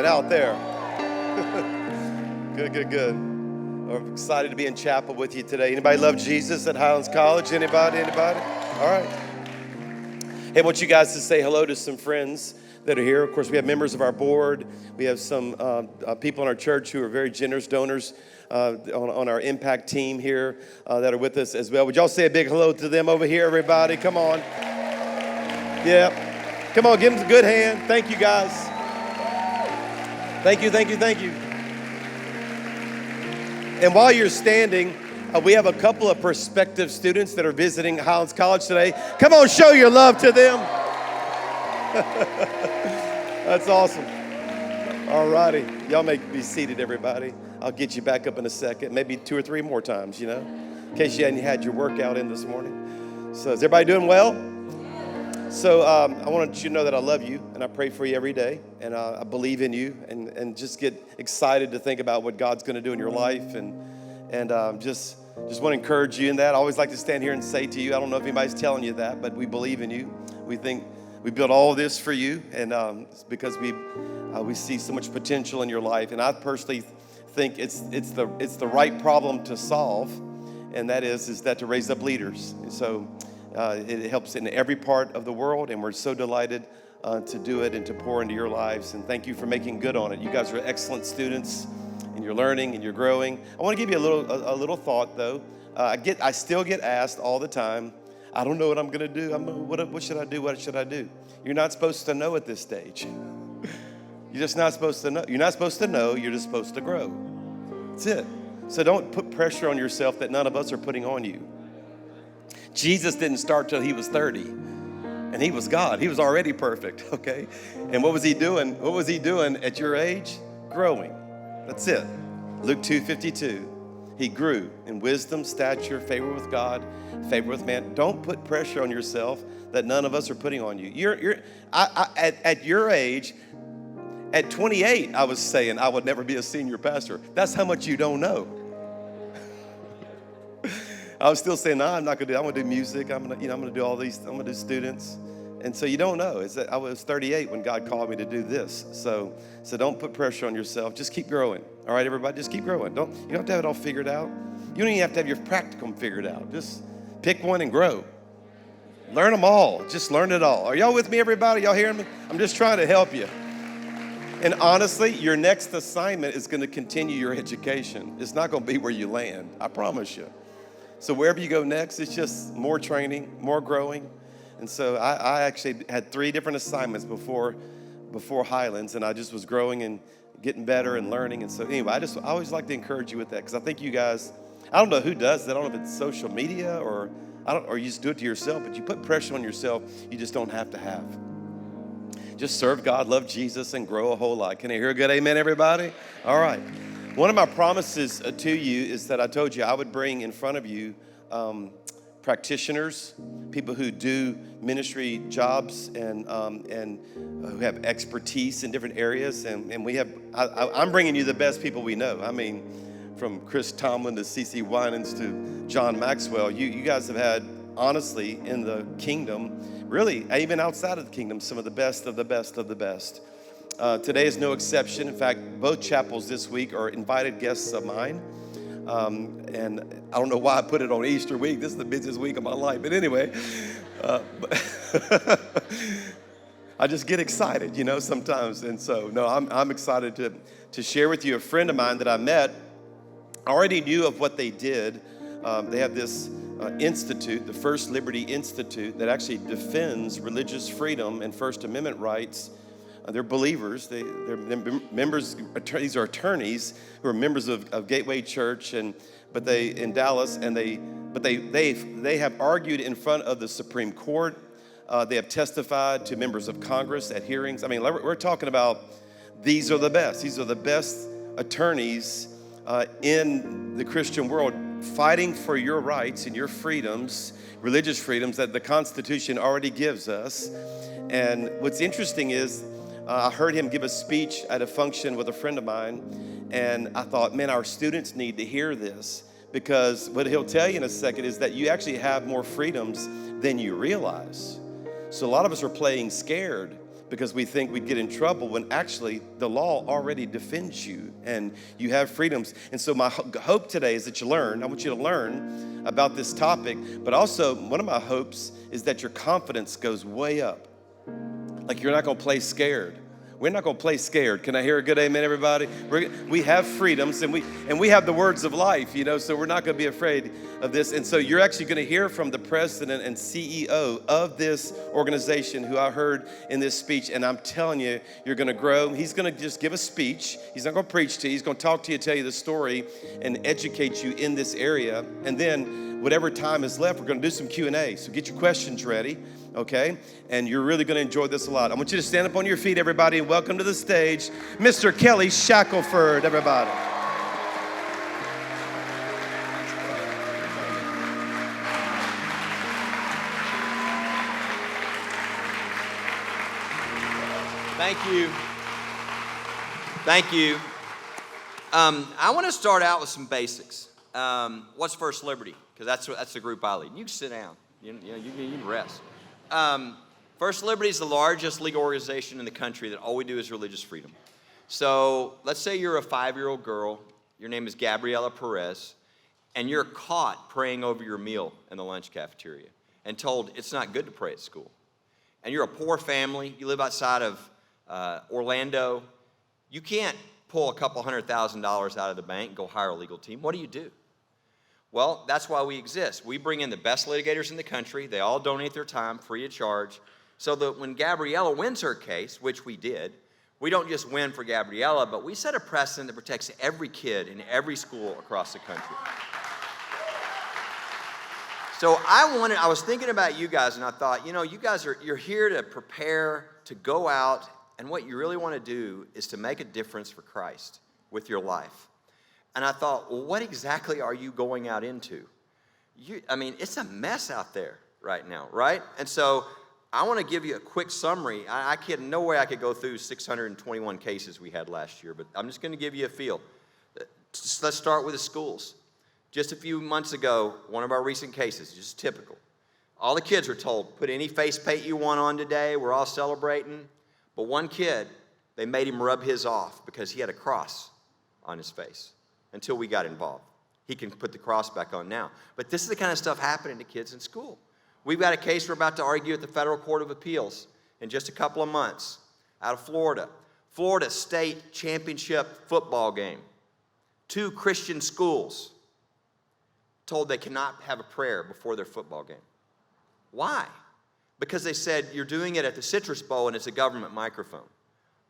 doing out there? Good. I'm excited to be in chapel with you today. Anybody love Jesus at Highlands College? Anybody? All right. Hey, I want you guys to say hello to some friends that are here. Of course, we have members of our board. We have some people in our church who are very generous donors on our impact team here that are with us as well. Would y'all say a big hello to them over here, everybody? Come on. Yeah. Come on, give them a good hand. Thank you, guys. Thank you. And while you're standing, we have a couple of prospective students that are visiting Highlands College today. Come on, show your love to them. That's awesome. All righty. Y'all may be seated, everybody. I'll get you back up in a second, maybe 2 or 3 more times, in case you hadn't had your workout in this morning. So is everybody doing well? So I wanted you to know that I love you, and I pray for you every day, and I believe in you, and just get excited to think about what God's going to do in your life, and just want to encourage you in that. I always like to stand here and say to you, I don't know if anybody's telling you that, but we believe in you. We think we built all of this for you, and it's because we see so much potential in your life, and I personally think it's the right problem to solve, and that is that to raise up leaders. And so it helps in every part of the world, and we're so delighted to do it and to pour into your lives. And thank you for making good on it. You guys are excellent students, and you're learning and you're growing. I want to give you a little thought though. I still get asked all the time, I don't know what I'm going to do. What should I do? What should I do? You're not supposed to know at this stage. You're just not supposed to know. You're not supposed to know. You're just supposed to grow. That's it. So don't put pressure on yourself that none of us are putting on you. Jesus didn't start till he was 30, and he was God. He was already perfect, okay? And what was he doing? What was he doing at your age? Growing. That's it. Luke 2:52. He grew in wisdom, stature, favor with God, favor with man. Don't put pressure on yourself that none of us are putting on you. At your age, at 28, I was saying I would never be a senior pastor. That's how much you don't know. I was still saying, I'm not gonna do. I'm gonna do music. I'm gonna do all these. I'm gonna do students, and so you don't know. I was 38 when God called me to do this. So don't put pressure on yourself. Just keep growing. All right, everybody, just keep growing. You don't have to have it all figured out. You don't even have to have your practicum figured out. Just pick one and grow. Learn them all. Just learn it all. Are y'all with me, everybody? Y'all hearing me? I'm just trying to help you. And honestly, your next assignment is going to continue your education. It's not going to be where you land. I promise you. So wherever you go next, it's just more training, more growing. And so I actually had 3 different assignments before Highlands, and I just was growing and getting better and learning. And so anyway, I always like to encourage you with that, because I think you guys, I don't know who does that. I don't know if it's social media or you just do it to yourself, but you put pressure on yourself you just don't have to have. Just serve God, love Jesus, and grow a whole lot. Can I hear a good amen, everybody? All right. One of my promises to you is that I told you I would bring in front of you practitioners, people who do ministry jobs and who have expertise in different areas. And I'm bringing you the best people we know. I mean, from Chris Tomlin to C.C. Winans to John Maxwell. You guys have had, honestly, in the kingdom, really, even outside of the kingdom, some of the best of the best of the best. Today is no exception. In fact, both chapels this week are invited guests of mine. And I don't know why I put it on Easter week. This is the busiest week of my life. But anyway, I just get excited, sometimes. And so, no, I'm excited to share with you a friend of mine that I met. I already knew of what they did. They have this institute, the First Liberty Institute, that actually defends religious freedom and First Amendment rights. They're believers. They're members. These are attorneys who are members of Gateway Church, but they in Dallas, and they have argued in front of the Supreme Court. They have testified to members of Congress at hearings. I mean, we're talking about these are the best. These are the best attorneys in the Christian world, fighting for your rights and your freedoms, religious freedoms that the Constitution already gives us. And what's interesting is, I heard him give a speech at a function with a friend of mine, and I thought, man, our students need to hear this, because what he'll tell you in a second is that you actually have more freedoms than you realize. So a lot of us are playing scared, because we think we'd get in trouble when actually the law already defends you and you have freedoms. And so my hope today is that you learn. I want you to learn about this topic, but also one of my hopes is that your confidence goes way up. Like you're not going to play scared. We're not going to play scared. Can I hear a good amen, everybody? We have freedoms and we have the words of life, so we're not going to be afraid of this. And so you're actually going to hear from the president and CEO of this organization who I heard in this speech. And I'm telling you, you're going to grow. He's going to just give a speech. He's not going to preach to you. He's going to talk to you, tell you the story, and educate you in this area. And then whatever time is left, we're going to do some Q&A. So get your questions ready. Okay? And you're really going to enjoy this a lot. I want you to stand up on your feet, everybody, and welcome to the stage, Mr. Kelly Shackelford, everybody. Thank you. Thank you. I want to start out with some basics. What's First Liberty? Because that's the group I lead. You can sit down. You can rest. First Liberty is the largest legal organization in the country that all we do is religious freedom. So let's say you're a 5-year-old girl, your name is Gabriela Perez, and you're caught praying over your meal in the lunch cafeteria and told it's not good to pray at school. And you're a poor family, you live outside of Orlando, you can't pull a couple $100,000 out of the bank and go hire a legal team. What do? Well, that's why we exist. We bring in the best litigators in the country. They all donate their time free of charge, so that when Gabriella wins her case, which we did, we don't just win for Gabriella, but we set a precedent that protects every kid in every school across the country. So I was thinking about you guys, and I thought, you guys you're here to prepare to go out, and what you really want to do is to make a difference for Christ with your life. And I thought, well, what exactly are you going out into? It's a mess out there right now, right? And so I want to give you a quick summary. No way I could go through 621 cases we had last year, but I'm just going to give you a feel. Let's start with the schools. Just a few months ago, one of our recent cases, just typical. All the kids were told, put any face paint you want on today, we're all celebrating. But one kid, they made him rub his off because he had a cross on his face. Until we got involved. He can put the cross back on now. But this is the kind of stuff happening to kids in school. We've got a case we're about to argue at the Federal Court of Appeals in just a couple of months out of Florida. Florida State Championship football game. 2 Christian schools told they cannot have a prayer before their football game. Why? Because they said, you're doing it at the Citrus Bowl and it's a government microphone.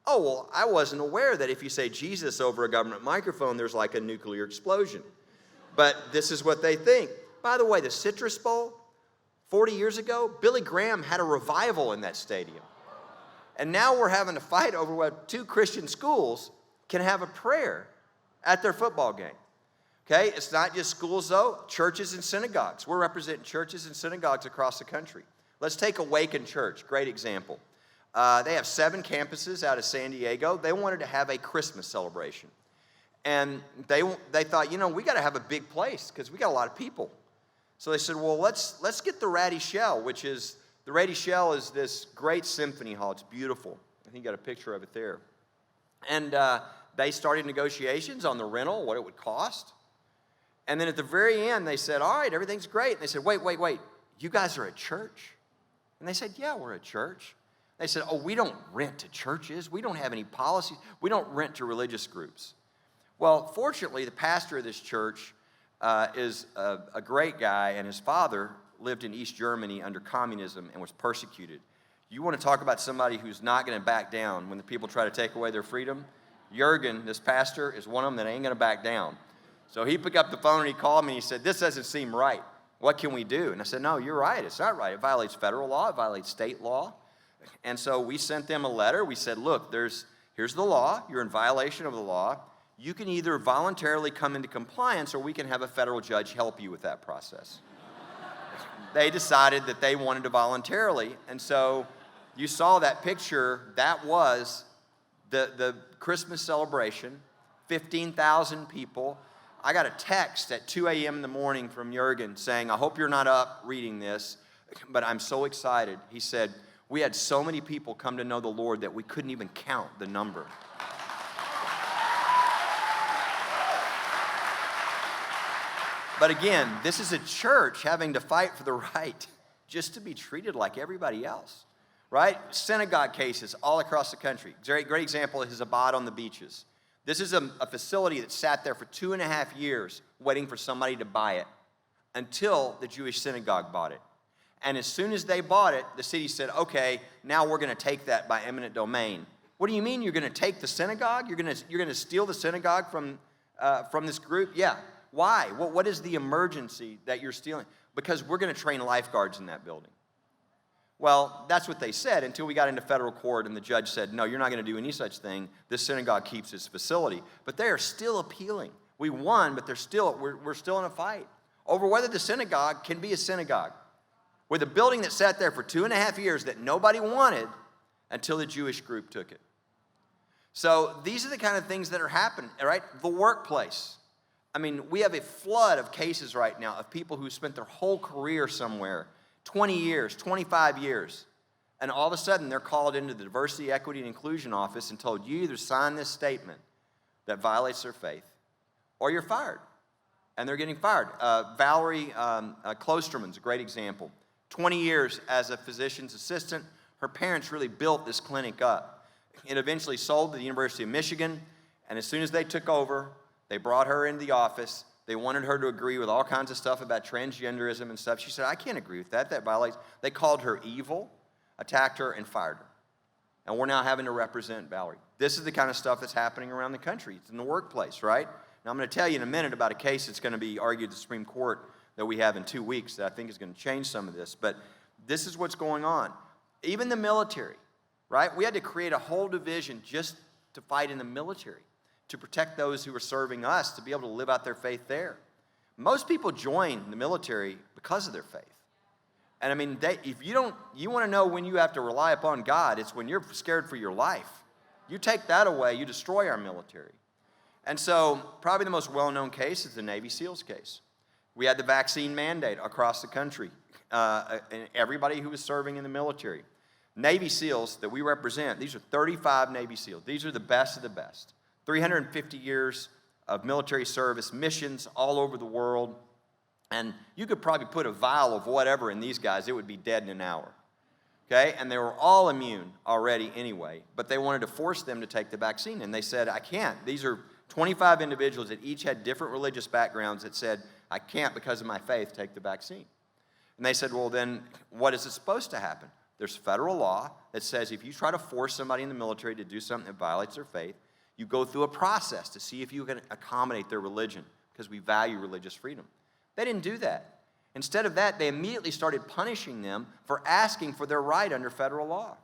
Oh, well, I wasn't aware that if you say Jesus over a government microphone, there's like a nuclear explosion. But this is what they think. By the way, the Citrus Bowl, 40 years ago, Billy Graham had a revival in that stadium. And now we're having a fight over what 2 Christian schools can have a prayer at their football game. Okay, it's not just schools though, churches and synagogues. We're representing churches and synagogues across the country. Let's take Awaken Church, great example. They have 7 campuses out of San Diego. They wanted to have a Christmas celebration. And they thought, we got to have a big place because we got a lot of people. So they said, well, let's get the Ratty Shell, the Ratty Shell is this great symphony hall. It's beautiful. I think you got a picture of it there. And they started negotiations on the rental, what it would cost. And then at the very end, they said, all right, everything's great. And they said, wait, you guys are a church? And they said, yeah, we're a church. They said, oh, we don't rent to churches. We don't have any policies. We don't rent to religious groups. Well, fortunately, the pastor of this church is a great guy, and his father lived in East Germany under communism and was persecuted. You want to talk about somebody who's not going to back down when the people try to take away their freedom? Jurgen, this pastor, is one of them that ain't going to back down. So he picked up the phone and he called me and he said, this doesn't seem right. What can we do? And I said, no, you're right. It's not right. It violates federal law. It violates state law. And so we sent them a letter. We said, look, here's the law. You're in violation of the law. You can either voluntarily come into compliance or we can have a federal judge help you with that process. They decided that they wanted to voluntarily. And so you saw that picture. That was the Christmas celebration, 15,000 people. I got a text at 2 a.m. in the morning from Jurgen saying, I hope you're not up reading this, but I'm so excited. He said, We had so many people come to know the Lord that we couldn't even count the number. But again, this is a church having to fight for the right just to be treated like everybody else, right? Synagogue cases all across the country. Great example is Chabad on the beaches. This is a facility that sat there for 2.5 years waiting for somebody to buy it until the Jewish synagogue bought it. And as soon as they bought it, the city said, okay, now we're going to take that by eminent domain. What do you mean you're going to take the synagogue? You're going to steal the synagogue from this group? Yeah. Why? What is the emergency that you're stealing? Because we're going to train lifeguards in that building. Well, that's what they said until we got into federal court and the judge said, no, you're not going to do any such thing. This synagogue keeps its facility. But they are still appealing. We won, but we're still in a fight over whether the synagogue can be a synagogue. With a building that sat there for 2.5 years that nobody wanted until the Jewish group took it. So these are the kind of things that are happening, right? The workplace. I mean, we have a flood of cases right now of people who spent their whole career somewhere, 20 years, 25 years, and all of a sudden they're called into the Diversity, Equity, and Inclusion office and told, you either sign this statement that violates their faith or you're fired. And they're getting fired. Valerie Klosterman's a great example. 20 years as a physician's assistant. Her parents really built this clinic up. It eventually sold to the University of Michigan, and as soon as they took over, they brought her into the office. They wanted her to agree with all kinds of stuff about transgenderism and stuff. She said, I can't agree with that. That violates. They called her evil, attacked her, and fired her. And we're now having to represent Valerie. This is the kind of stuff that's happening around the country. It's in the workplace, right? Now, I'm going to tell you in a minute about a case that's going to be argued at the Supreme Court that we have in 2 weeks that I think is going to change some of this. But this is what's going on. Even the military, right? We had to create a whole division just to fight in the military, to protect those who were serving us, to be able to live out their faith there. Most people join the military because of their faith. And I mean, if you want to know when you have to rely upon God, it's when you're scared for your life. You take that away, you destroy our military. And so probably the most well-known case is the Navy SEALs case. We had the vaccine mandate across the country, and everybody who was serving in the military. Navy SEALs that we represent, these are 35 Navy SEALs. These are the best of the best. 350 years of military service, missions all over the world. And you could probably put a vial of whatever in these guys, it would be dead in an hour. Okay? And they were all immune already anyway, but they wanted to force them to take the vaccine. And they said, I can't. These are 25 individuals that each had different religious backgrounds that said, I can't, because of my faith, take the vaccine. And they said, well, then what is it supposed to happen? There's federal law that says if you try to force somebody in the military to do something that violates their faith, you go through a process to see if you can accommodate their religion, because we value religious freedom. They didn't do that. Instead of that, they immediately started punishing them for asking for their right under federal law.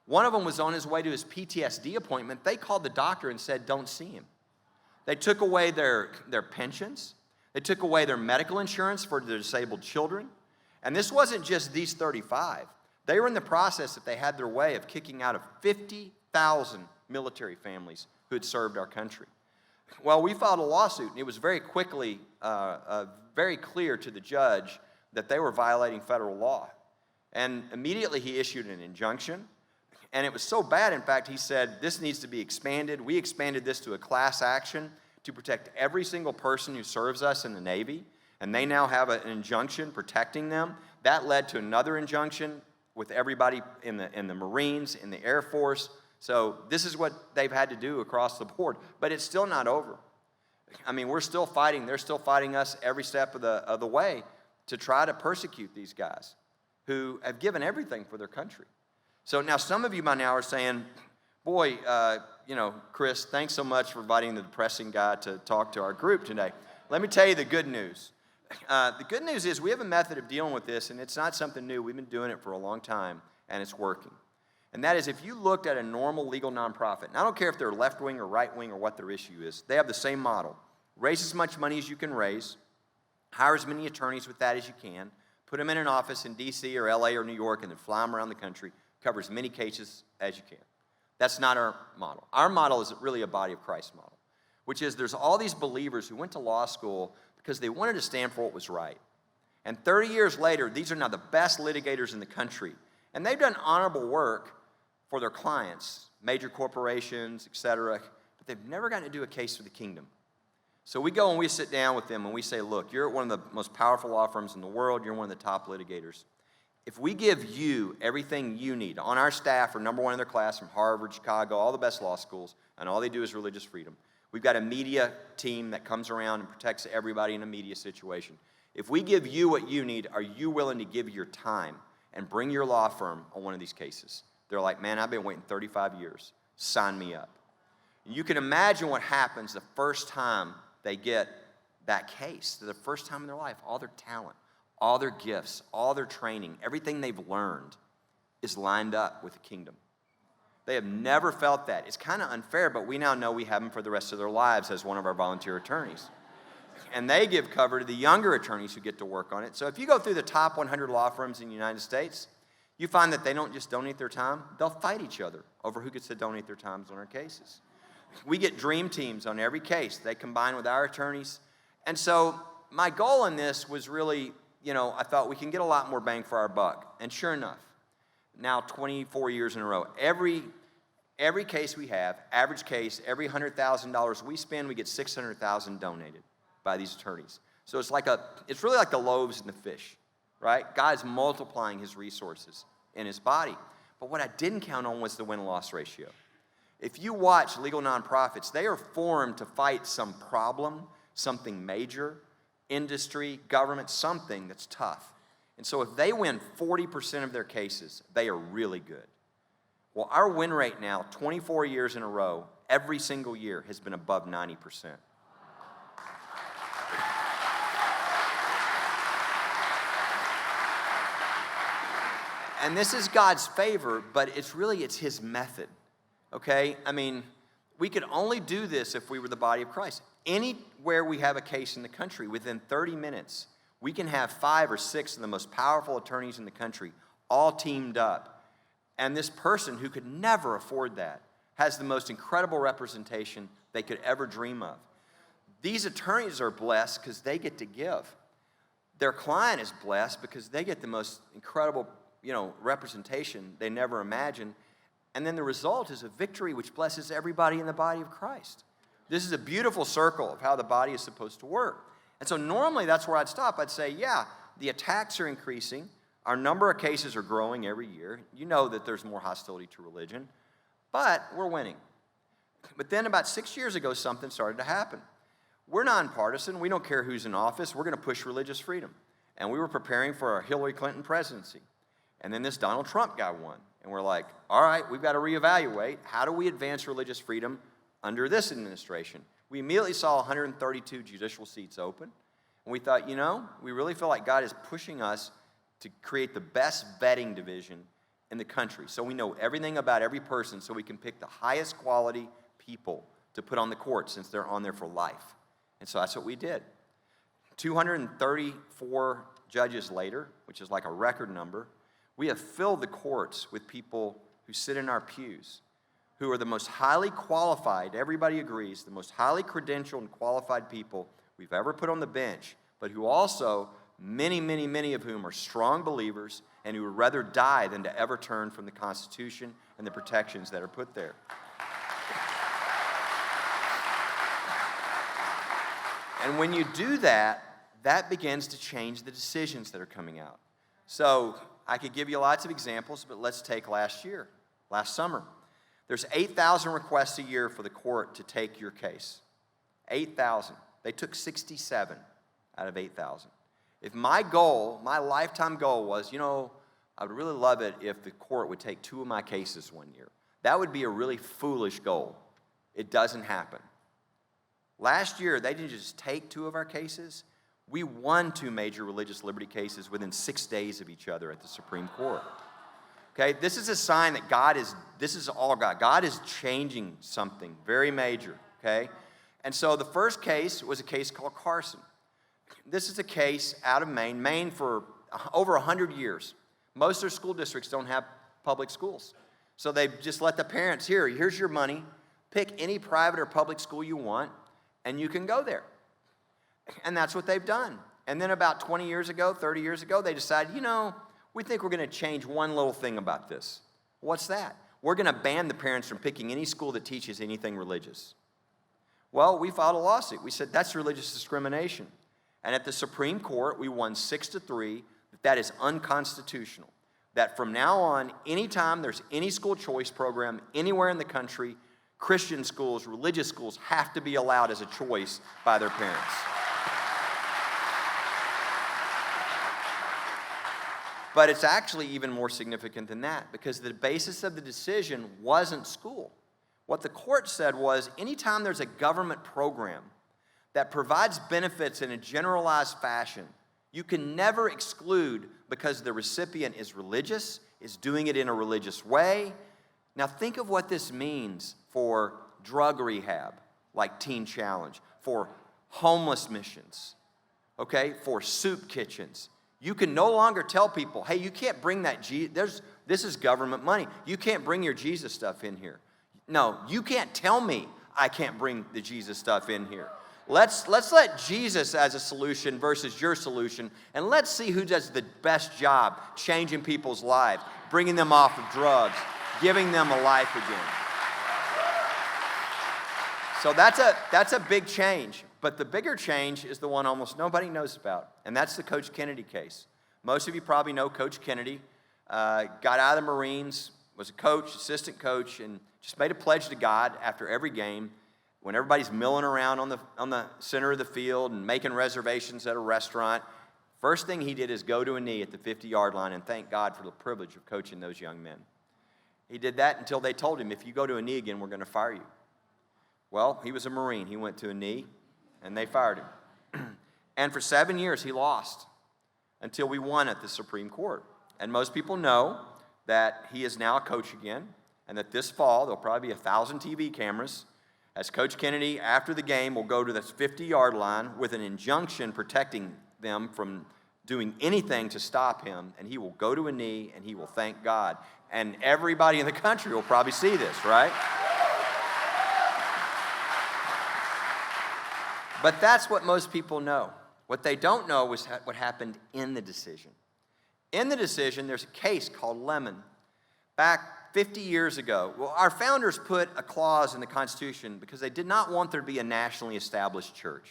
One of them was on his way to his PTSD appointment. They called the doctor and said, don't see him. They took away their pensions. They took away their medical insurance for their disabled children. And this wasn't just these 35. They were in the process, if they had their way, of kicking out of 50,000 military families who had served our country. Well, we filed a lawsuit, and it was very quickly very clear to the judge that they were violating federal law. And immediately he issued an injunction. And it was so bad, in fact, he said, this needs to be expanded. We expanded this to a class action to protect every single person who serves us in the Navy. And they now have an injunction protecting them. That led to another injunction with everybody in the Marines, in the Air Force. So this is what they've had to do across the board. But it's still not over. I mean, we're still fighting. They're still fighting us every step of the way to try to persecute these guys who have given everything for their country. So now some of you by now are saying, boy, Chris, thanks so much for inviting the depressing guy to talk to our group today. Let me tell you the good news. The good news is we have a method of dealing with this, and it's not something new. We've been doing it for a long time, and it's working. And that is, if you looked at a normal legal nonprofit, and I don't care if they're left-wing or right-wing or what their issue is, they have the same model. Raise as much money as you can raise, hire as many attorneys with that as you can, put them in an office in D.C. or L.A. or New York, and then fly them around the country, cover as many cases as you can. That's not our model. Our model is really a body of Christ model, which is there's all these believers who went to law school because they wanted to stand for what was right. And 30 years later, these are now the best litigators in the country. And they've done honorable work for their clients, major corporations, et cetera, but they've never gotten to do a case for the kingdom. So we go and we sit down with them and we say, look, you're at one of the most powerful law firms in the world. You're one of the top litigators. If we give you everything you need, on our staff are number one in their class from Harvard, Chicago, all the best law schools, and all they do is religious freedom. We've got a media team that comes around and protects everybody in a media situation. If we give you what you need, are you willing to give your time and bring your law firm on one of these cases? They're like, man, I've been waiting 35 years. Sign me up. You can imagine what happens the first time they get that case, the first time in their life. All their talent, all their gifts, all their training, everything they've learned is lined up with the kingdom. They have never felt that. It's kind of unfair, but we now know we have them for the rest of their lives as one of our volunteer attorneys. And they give cover to the younger attorneys who get to work on it. So if you go through the top 100 law firms in the United States, you find that they don't just donate their time, they'll fight each other over who gets to donate their times on our cases. We get dream teams on every case. They combine with our attorneys. And so my goal in this was really, I thought we can get a lot more bang for our buck. And sure enough, now 24 years in a row, every case we have, average case, every $100,000 we spend, we get $600,000 donated by these attorneys. So it's really like the loaves and the fish, right? God's multiplying his resources in his body. But what I didn't count on was the win-loss ratio. If you watch legal nonprofits, they are formed to fight some problem, something major, industry, government, something that's tough. And so if they win 40% of their cases, they are really good. Well, our win rate now, 24 years in a row, every single year has been above 90%. And this is God's favor, but it's his method, okay? I mean, we could only do this if we were the body of Christ. Anywhere we have a case in the country, within 30 minutes, we can have 5 or 6 of the most powerful attorneys in the country all teamed up. And this person who could never afford that has the most incredible representation they could ever dream of. These attorneys are blessed because they get to give. Their client is blessed because they get the most incredible representation they never imagined. And then the result is a victory which blesses everybody in the body of Christ. This is a beautiful circle of how the body is supposed to work. And so normally that's where I'd stop. I'd say, yeah, the attacks are increasing. Our number of cases are growing every year. You know that there's more hostility to religion, but we're winning. But then about 6 years ago, something started to happen. We're nonpartisan. We don't care who's in office. We're going to push religious freedom. And we were preparing for a Hillary Clinton presidency. And then this Donald Trump guy won. And we're like, all right, we've got to reevaluate. How do we advance religious freedom under this administration? We immediately saw 132 judicial seats open. And we thought, we really feel like God is pushing us to create the best vetting division in the country. So we know everything about every person so we can pick the highest quality people to put on the court since they're on there for life. And so that's what we did. 234 judges later, which is like a record number, we have filled the courts with people who sit in our pews, who are the most highly qualified, everybody agrees, the most highly credentialed and qualified people we've ever put on the bench, but who also, many, many, many of whom are strong believers and who would rather die than to ever turn from the Constitution and the protections that are put there. And when you do that, that begins to change the decisions that are coming out. So I could give you lots of examples, but let's take last summer. There's 8,000 requests a year for the court to take your case. 8,000. They took 67 out of 8,000. If my lifetime goal was, I would really love it if the court would take 2 of my cases one year. That would be a really foolish goal. It doesn't happen. Last year, they didn't just take 2 of our cases. We won 2 major religious liberty cases within 6 days of each other at the Supreme Court. Okay, this is a sign that this is all God. God is changing something very major, okay? And so the first case was a case called Carson. This is a case out of Maine. Maine for over 100 years. Most of their school districts don't have public schools. So they just let the parents, here's your money. Pick any private or public school you want, and you can go there. And that's what they've done. And then about 20 years ago, 30 years ago, they decided, we think we're going to change one little thing about this. What's that? We're going to ban the parents from picking any school that teaches anything religious. Well, we filed a lawsuit. We said that's religious discrimination. And at the Supreme Court, we won 6-3 that is unconstitutional. That from now on, anytime there's any school choice program anywhere in the country, Christian schools, religious schools have to be allowed as a choice by their parents. But it's actually even more significant than that, because the basis of the decision wasn't school. What the court said was, anytime there's a government program that provides benefits in a generalized fashion, you can never exclude because the recipient is religious, is doing it in a religious way. Now think of what this means for drug rehab, like Teen Challenge, for homeless missions, okay, for soup kitchens. You can no longer tell people, hey, you can't bring that this is government money. You can't bring your Jesus stuff in here. No, you can't tell me I can't bring the Jesus stuff in here. Let's let Jesus as a solution versus your solution, and let's see who does the best job changing people's lives, bringing them off of drugs, giving them a life again. So that's a big change. But the bigger change is the one almost nobody knows about, and that's the Coach Kennedy case. Most of you probably know Coach Kennedy. Got out of the Marines, was a coach, assistant coach, and just made a pledge to God after every game when everybody's milling around on the center of the field and making reservations at a restaurant. First thing he did is go to a knee at the 50-yard line and thank God for the privilege of coaching those young men. He did that until they told him, if you go to a knee again, we're going to fire you. Well, he was a Marine. He went to a knee, and they fired him. And for 7 years, he lost until we won at the Supreme Court. And most people know that he is now a coach again, and that this fall, there'll probably be 1,000 TV cameras as Coach Kennedy, after the game, will go to the 50-yard line with an injunction protecting them from doing anything to stop him, and he will go to a knee, and he will thank God. And everybody in the country will probably see this, right? But that's what most people know. What they don't know is what happened in the decision. In the decision, there's a case called Lemon. Back 50 years ago, well, our founders put a clause in the Constitution because they did not want there to be a nationally established church.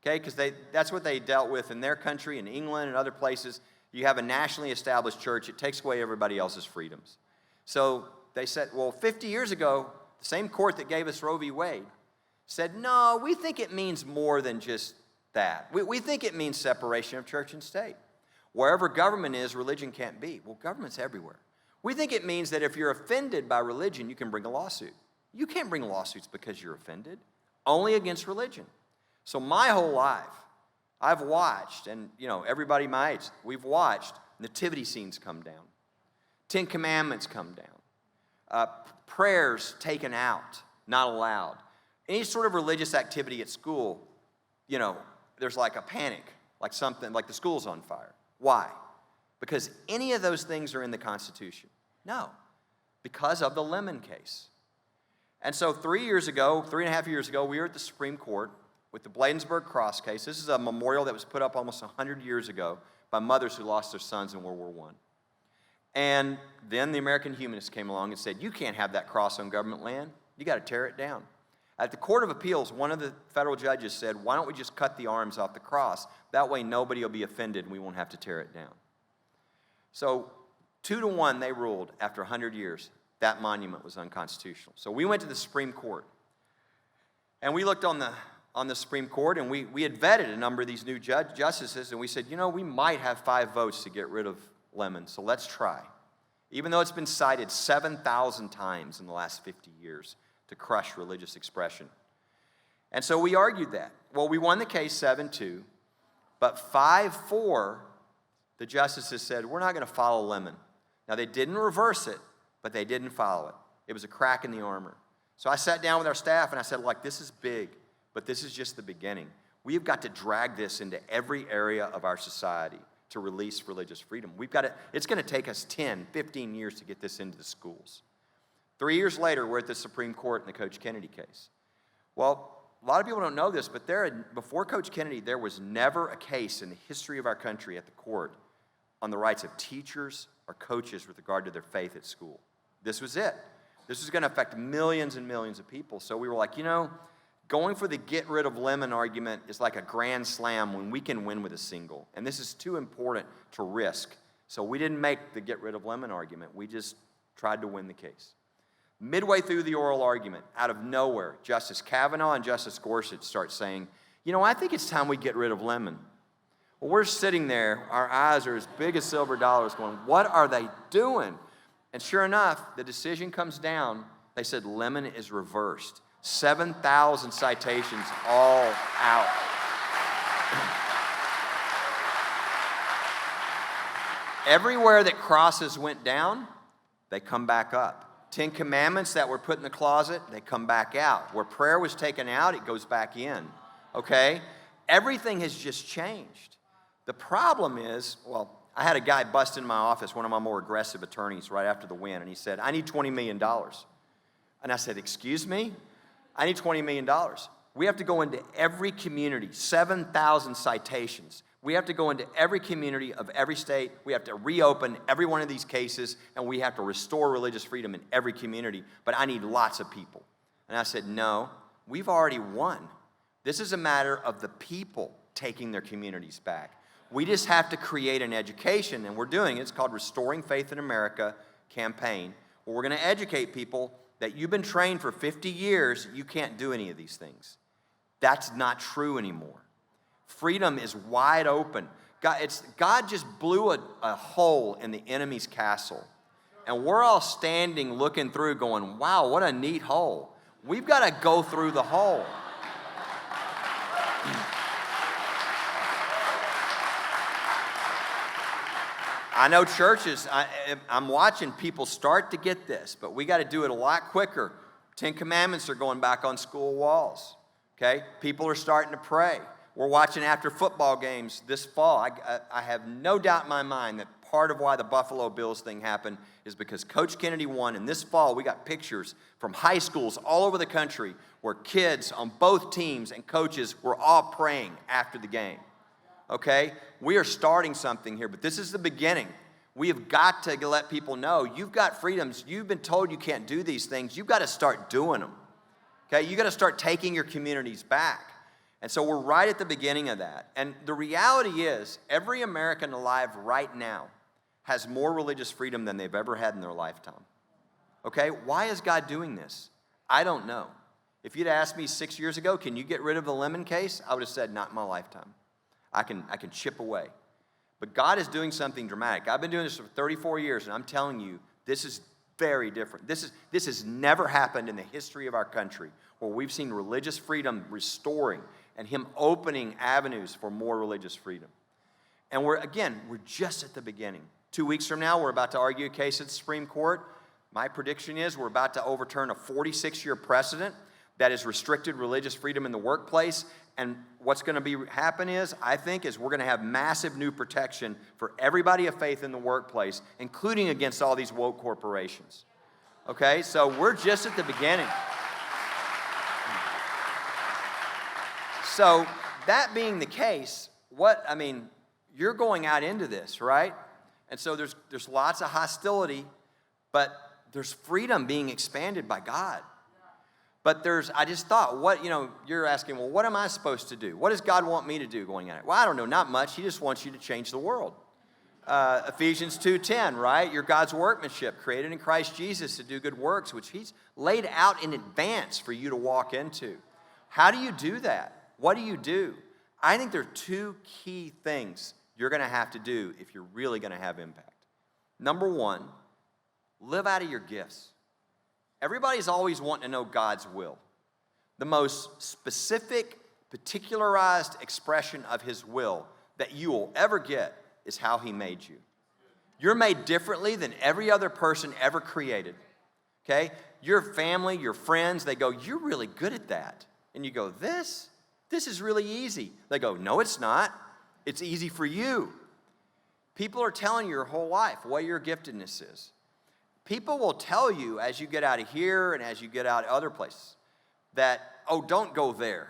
Okay, because that's what they dealt with in their country, in England and other places. You have a nationally established church, it takes away everybody else's freedoms. So they said, well, 50 years ago, the same court that gave us Roe v. Wade said, no, we think it means more than just that. We think it means separation of church and state. Wherever government is, religion can't be. Well, government's everywhere. We think it means that if you're offended by religion, you can bring a lawsuit. You can't bring lawsuits because you're offended, only against religion. So my whole life, I've watched, and everybody my age, we've watched nativity scenes come down, 10 Commandments come down, prayers taken out, not allowed. Any sort of religious activity at school, there's like a panic, like something, like the school's on fire. Why? Because any of those things are in the Constitution? No, because of the Lemon case. And so 3.5 years ago, we were at the Supreme Court with the Bladensburg Cross case. This is a memorial that was put up almost 100 years ago by mothers who lost their sons in World War I. And then the American Humanists came along and said, you can't have that cross on government land. You got to tear it down. At the Court of Appeals, one of the federal judges said, why don't we just cut the arms off the cross? That way nobody will be offended and we won't have to tear it down. So 2-1, they ruled after 100 years that monument was unconstitutional. So we went to the Supreme Court. And we looked on the Supreme Court, and we had vetted a number of these new justices, and we said, we might have 5 votes to get rid of Lemon, so let's try. Even though it's been cited 7,000 times in the last 50 years to crush religious expression. And so we argued that. Well, we won the case 7-2, but 5-4, the justices said, we're not going to follow Lemon. Now, they didn't reverse it, but they didn't follow it. It was a crack in the armor. So I sat down with our staff, and I said, this is big, but this is just the beginning. We've got to drag this into every area of our society to release religious freedom. It's going to take us 10, 15 years to get this into the schools. 3 years later, we're at the Supreme Court in the Coach Kennedy case. Well, a lot of people don't know this, but before Coach Kennedy, there was never a case in the history of our country at the court on the rights of teachers or coaches with regard to their faith at school. This was it. This was going to affect millions and millions of people. So we were like, going for the get rid of lemon argument is like a grand slam when we can win with a single. And this is too important to risk. So we didn't make the get rid of lemon argument. We just tried to win the case. Midway through the oral argument, out of nowhere, Justice Kavanaugh and Justice Gorsuch start saying, I think it's time we get rid of lemon. Well, we're sitting there, our eyes are as big as silver dollars going, what are they doing? And sure enough, the decision comes down. They said lemon is reversed. 7,000 citations all out. Everywhere that crosses went down, they come back up. 10 commandments that were put in the closet, they come back out. Where prayer was taken out, it goes back in. Okay? Everything has just changed. The problem is, I had a guy bust in my office, one of my more aggressive attorneys, right after the win, and he said, I need $20 million. And I said, excuse me? I need $20 million. We have to go into every community, 7,000 citations. We have to go into every community of every state. We have to reopen every one of these cases, and we have to restore religious freedom in every community. But I need lots of people. And I said, no, we've already won. This is a matter of the people taking their communities back. We just have to create an education, and we're doing it. It's called Restoring Faith in America campaign, where we're going to educate people that you've been trained for 50 years, you can't do any of these things. That's not true anymore. Freedom is wide open. God just blew a hole in the enemy's castle, and we're all standing looking through going, wow, what a neat hole. We've got to go through the hole. I know churches, I'm watching people start to get this, but we got to do it a lot quicker. 10 Commandments are going back on school walls, okay? People are starting to pray. We're watching after football games this fall. I have no doubt in my mind that part of why the Buffalo Bills thing happened is because Coach Kennedy won, and this fall we got pictures from high schools all over the country where kids on both teams and coaches were all praying after the game. Okay? We are starting something here, but this is the beginning. We have got to let people know you've got freedoms. You've been told you can't do these things. You've got to start doing them. Okay? You've got to start taking your communities back. And so we're right at the beginning of that. And the reality is, every American alive right now has more religious freedom than they've ever had in their lifetime. Okay? Why is God doing this? I don't know. If you'd asked me 6 years ago, can you get rid of the lemon case? I would have said, not in my lifetime. I can chip away. But God is doing something dramatic. I've been doing this for 34 years, and I'm telling you, this is very different. This has never happened in the history of our country, where we've seen religious freedom restoring and Him opening avenues for more religious freedom. And we're just at the beginning. 2 weeks from now, we're about to argue a case at the Supreme Court. My prediction is we're about to overturn a 46-year precedent that has restricted religious freedom in the workplace. And what's going to happen is we're going to have massive new protection for everybody of faith in the workplace, including against all these woke corporations. Okay, so we're just at the beginning. So that being the case, you're going out into this, right? And so there's lots of hostility, but there's freedom being expanded by God. But I just thought, you're asking, well, what am I supposed to do? What does God want me to do going at it? Well, I don't know, not much. He just wants you to change the world. Ephesians 2:10, right? You're God's workmanship, created in Christ Jesus to do good works, which He's laid out in advance for you to walk into. How do you do that? What do you do? I think there are two key things you're going to have to do if you're really going to have impact. Number one, live out of your gifts. Everybody's always wanting to know God's will. The most specific, particularized expression of His will that you will ever get is how He made you. You're made differently than every other person ever created. Okay? Your family, your friends, they go, you're really good at that. And you go, this is really easy. They go, no, it's not. It's easy for you. People are telling you your whole life what your giftedness is. People will tell you as you get out of here and as you get out other places that, don't go there.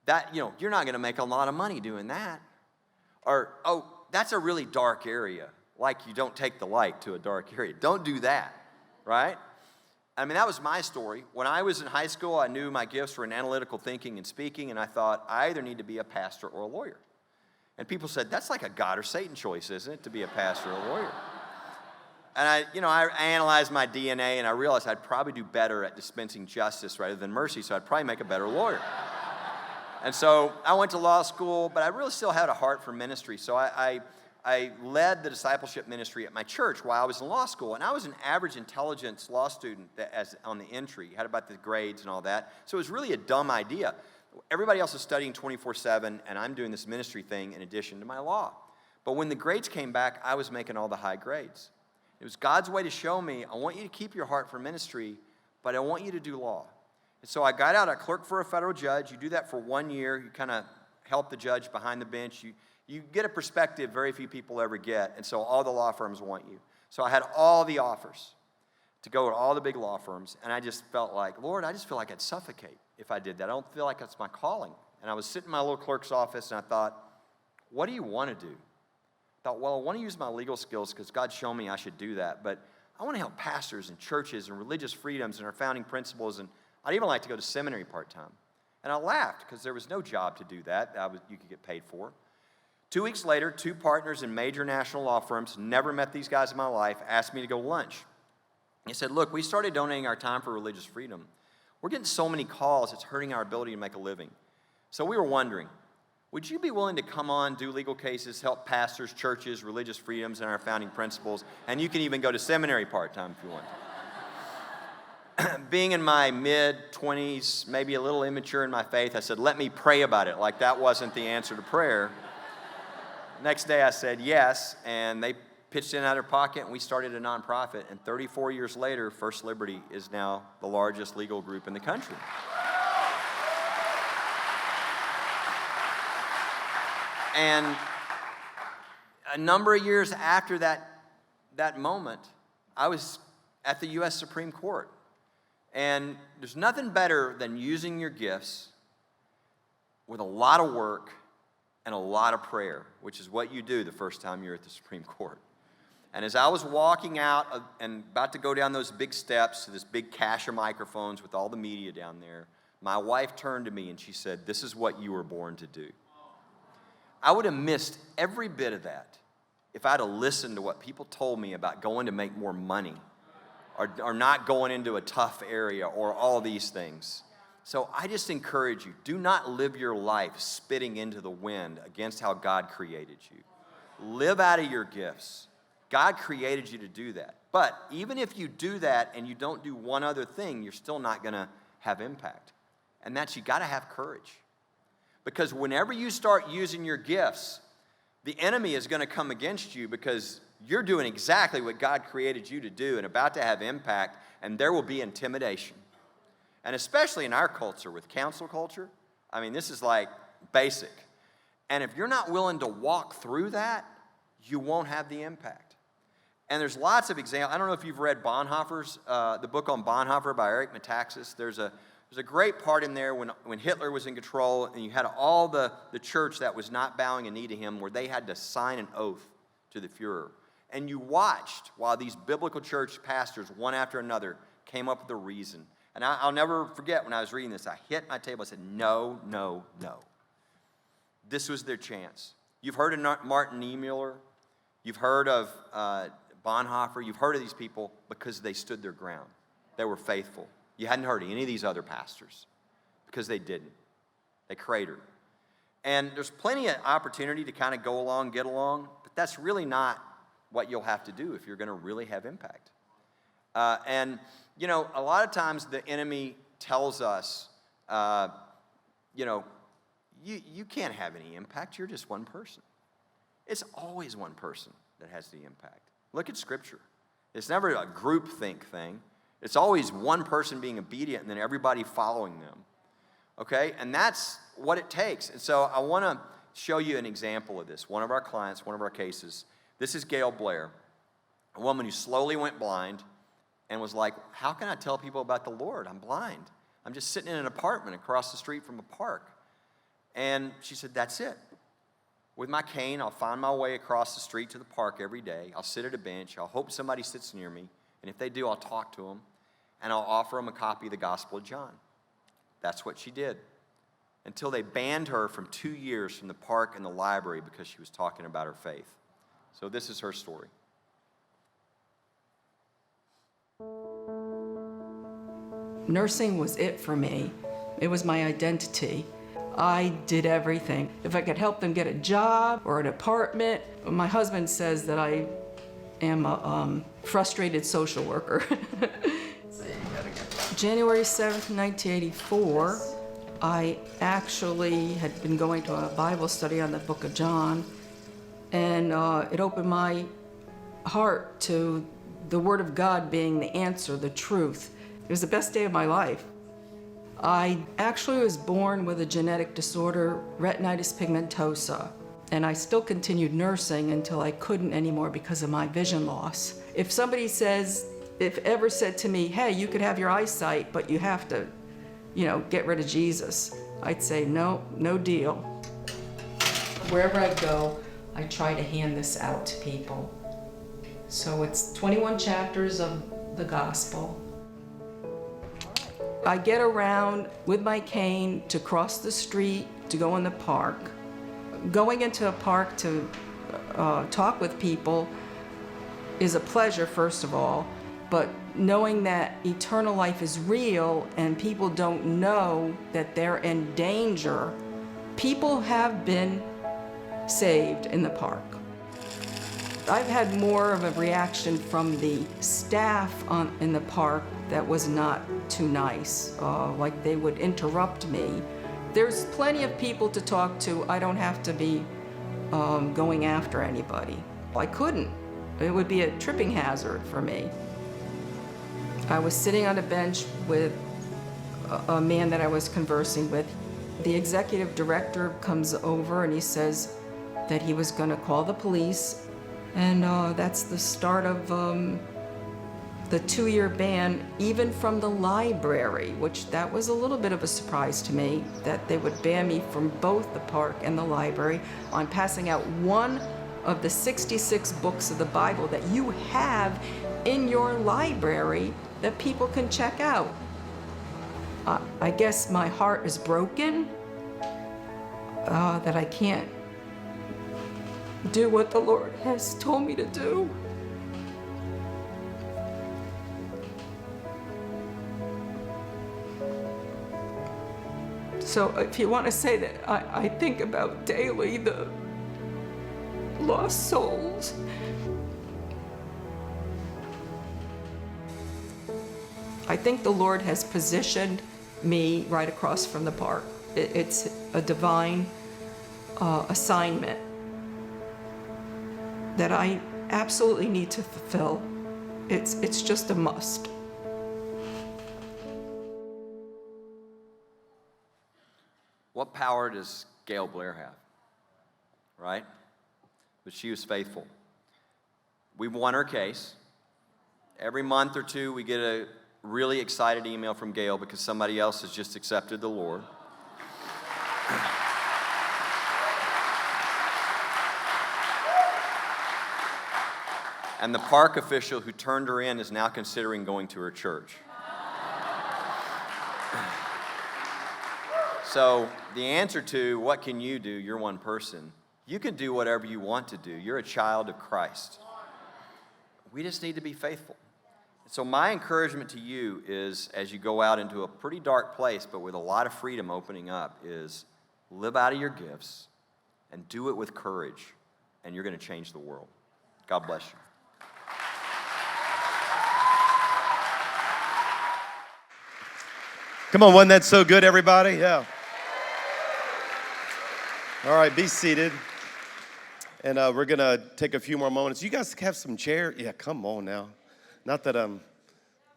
That, you're not going to make a lot of money doing that. Or, that's a really dark area. Like you don't take the light to a dark area. Don't do that, right? I mean, that was my story. When I was in high school, I knew my gifts were in analytical thinking and speaking, and I thought, I either need to be a pastor or a lawyer. And people said, that's like a God or Satan choice, isn't it, to be a pastor or a lawyer? And I analyzed my DNA, and I realized I'd probably do better at dispensing justice rather than mercy, so I'd probably make a better lawyer. And so I went to law school, but I really still had a heart for ministry. So I led the discipleship ministry at my church while I was in law school. And I was an average intelligence law student on the entry. Had about the grades and all that. So it was really a dumb idea. Everybody else is studying 24/7, and I'm doing this ministry thing in addition to my law. But when the grades came back, I was making all the high grades. It was God's way to show me, I want you to keep your heart for ministry, but I want you to do law. And so I got out, I clerked for a federal judge. You do that for 1 year. You kind of help the judge behind the bench. You get a perspective very few people ever get, and so all the law firms want you. So I had all the offers to go to all the big law firms, and I just felt like, Lord, I just feel like I'd suffocate if I did that. I don't feel like that's my calling. And I was sitting in my little clerk's office, and I thought, what do you want to do? I thought, well, I want to use my legal skills because God's shown me I should do that, but I want to help pastors and churches and religious freedoms and our founding principles, and I'd even like to go to seminary part-time. And I laughed because there was no job to do that you could get paid for. 2 weeks later, 2 partners in major national law firms, never met these guys in my life, asked me to go lunch. He said, look, we started donating our time for religious freedom. We're getting so many calls, it's hurting our ability to make a living. So we were wondering, would you be willing to come on, do legal cases, help pastors, churches, religious freedoms, and our founding principles, and you can even go to seminary part-time if you want to. Being in my mid-20s, maybe a little immature in my faith, I said, let me pray about it, like that wasn't the answer to prayer. Next day I said yes, and they pitched in out of their pocket, and we started a nonprofit. And 34 years later, First Liberty is now the largest legal group in the country. And a number of years after that moment, I was at the U.S. Supreme Court. And there's nothing better than using your gifts with a lot of work and a lot of prayer, which is what you do the first time you're at the Supreme Court. And as I was walking out and about to go down those big steps to this big cache of microphones with all the media down there, my wife turned to me and she said, this is what you were born to do. I would have missed every bit of that if I'd have listened to what people told me about going to make more money or not going into a tough area or all these things. So I just encourage you, do not live your life spitting into the wind against how God created you. Live out of your gifts. God created you to do that. But even if you do that and you don't do one other thing, you're still not going to have impact. And that's, you got to have courage. Because whenever you start using your gifts, the enemy is going to come against you because you're doing exactly what God created you to do and about to have impact, and there will be intimidation. And especially in our culture, with counsel culture, I mean, this is like basic. And if you're not willing to walk through that, you won't have the impact. And there's lots of examples. I don't know if you've read Bonhoeffer's, the book on Bonhoeffer by Eric Metaxas. There's a great part in there when Hitler was in control, and you had all the church that was not bowing a knee to him, where they had to sign an oath to the Fuhrer. And you watched while these biblical church pastors, one after another, came up with a reason. And I'll never forget when I was reading this, I hit my table, I said, no, no, no. This was their chance. You've heard of Martin Niemöller. You've heard of Bonhoeffer. You've heard of these people because they stood their ground. They were faithful. You hadn't heard of any of these other pastors because they didn't. They cratered. And there's plenty of opportunity to kind of go along, get along, but that's really not what you'll have to do if you're going to really have impact. And, you know, a lot of times the enemy tells us, you know, you can't have any impact. You're just one person. It's always one person that has the impact. Look at Scripture. It's never a groupthink thing. It's always one person being obedient and then everybody following them. Okay? And that's what it takes. And so I want to show you an example of this. One of our clients, one of our cases. This is Gail Blair, a woman who slowly went blind and was like, how can I tell people about the Lord? I'm blind. I'm just sitting in an apartment across the street from a park. And she said, that's it. With my cane, I'll find my way across the street to the park every day. I'll sit at a bench. I'll hope somebody sits near me. And if they do, I'll talk to them. And I'll offer them a copy of the Gospel of John. That's what she did. Until they banned her from 2 years from the park and the library because she was talking about her faith. So this is her story. Nursing was it for me. It was my identity. I did everything. If I could help them get a job or an apartment, my husband says that I am a frustrated social worker. January 7th, 1984, I actually had been going to a Bible study on the book of John, and it opened my heart to the Word of God being the answer, the truth. It was the best day of my life. I actually was born with a genetic disorder, retinitis pigmentosa, and I still continued nursing until I couldn't anymore because of my vision loss. If somebody ever said to me, hey, you could have your eyesight, but you have to, get rid of Jesus, I'd say, no deal. Wherever I go, I try to hand this out to people. So it's 21 chapters of the gospel. I get around with my cane to cross the street, to go in the park. Going into a park to talk with people is a pleasure, first of all, but knowing that eternal life is real and people don't know that they're in danger, people have been saved in the park. I've had more of a reaction from the staff in the park that was not too nice, like they would interrupt me. There's plenty of people to talk to. I don't have to be going after anybody. I couldn't. It would be a tripping hazard for me. I was sitting on a bench with a man that I was conversing with. The executive director comes over and he says that he was going to call the police. And that's the start of the 2-year ban, even from the library, which that was a little bit of a surprise to me, that they would ban me from both the park and the library on passing out one of the 66 books of the Bible that you have in your library that people can check out. I guess my heart is broken, that I can't do what the Lord has told me to do. So if you want to say that I think about daily the lost souls. I think the Lord has positioned me right across from the park. It's a divine assignment that I absolutely need to fulfill. It's just a must. What power does Gail Blair have? Right? But she was faithful. We've won her case. Every month or two, we get a really excited email from Gail because somebody else has just accepted the Lord. And the park official who turned her in is now considering going to her church. So the answer to what can you do, you're one person. You can do whatever you want to do. You're a child of Christ. We just need to be faithful. So my encouragement to you is, as you go out into a pretty dark place, but with a lot of freedom opening up, is live out of your gifts and do it with courage, and you're going to change the world. God bless you. Come on, wasn't that so good, everybody? Yeah. All right, be seated. And we're going to take a few more moments. You guys have some chair? Yeah, come on now. Not that I'm